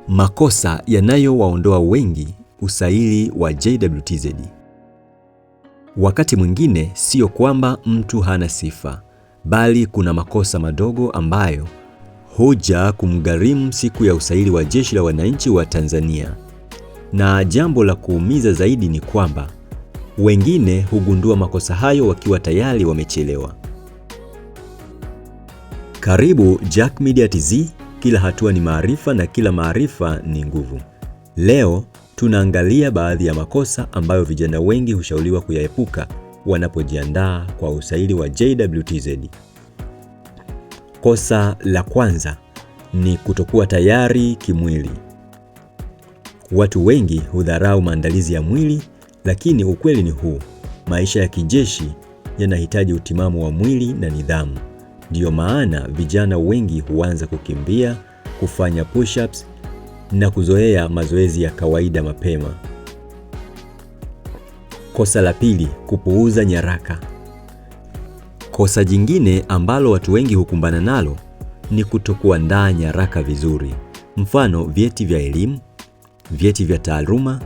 Makosa yanayowaondoa wengi usaili wa JWTZ. Wakati mwingine sio kwamba mtu hana sifa, bali kuna makosa madogo ambayo huja kumgharimu siku ya usaili wa Jeshi la Wananchi wa Tanzania. Na jambo la kuumiza zaidi ni kwamba wengine hugundua makosa hayo wakiwa tayari wamechelewa. Karibu Jack Media TZ, kila hatua ni maarifa na kila maarifa ni nguvu. Leo tunaangalia baadhi ya makosa ambayo vijana wengi hushauriwa kuyaepuka wanapojiandaa kwa usaili wa JWTZ. Kosa la kwanza ni kutokuwa tayari kimwili. Watu wengi hudharau maandalizi ya mwili, lakini ukweli ni huu: maisha ya kijeshi yanahitaji utimamu wa mwili na nidhamu. Ndiyo maana vijana wengi huanza kukimbia, kufanya push-ups na kuzoea mazoezi ya kawaida mapema. Kosa la pili, kupuuza nyaraka. Kosa jingine ambalo watu wengi hukumbana nalo ni kutokuandaa nyaraka vizuri. Mfano, vyeti vya elimu, vyeti vya taaluma,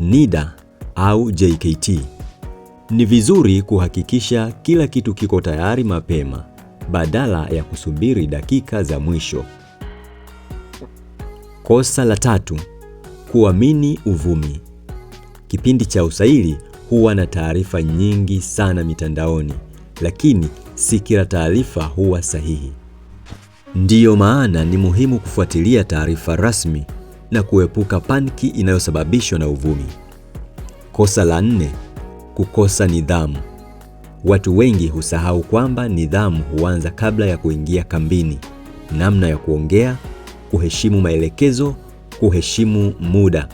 NIDA au JKT. Ni vizuri kuhakikisha kila kitu kiko tayari mapema badala ya kusubiri dakika za mwisho. Kosa la tatu, kuamini uvumi. Kipindi cha usaili huwa na taarifa nyingi sana mitandaoni, lakini si kila taarifa huwa sahihi. Ndiyo maana ni muhimu kufuatilia taarifa rasmi na kuepuka paniki inayosababishwa na uvumi. Kosa la nne, kukosa nidhamu. Watu wengi husahau kwamba nidhamu huanza kabla ya kuingia kambini. Namna ya kuongea, kuheshimu maelekezo, kuheshimu muda,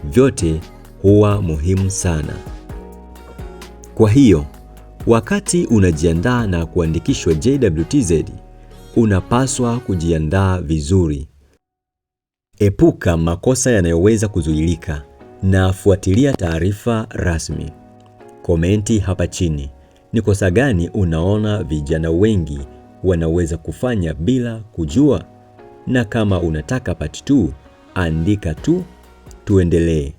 vyote huwa muhimu sana. Kwa hiyo, wakati unajiandaa na kuandikishwa JWTZ, unapaswa kujiandaa vizuri. Epuka makosa yanayoweza kuzuilika na fuatilia taarifa rasmi. Komenti hapa chini: ni kosa gani unaona vijana wengi wanaweza kufanya bila kujua? Na kama unataka part 2, andika tu tuendelee.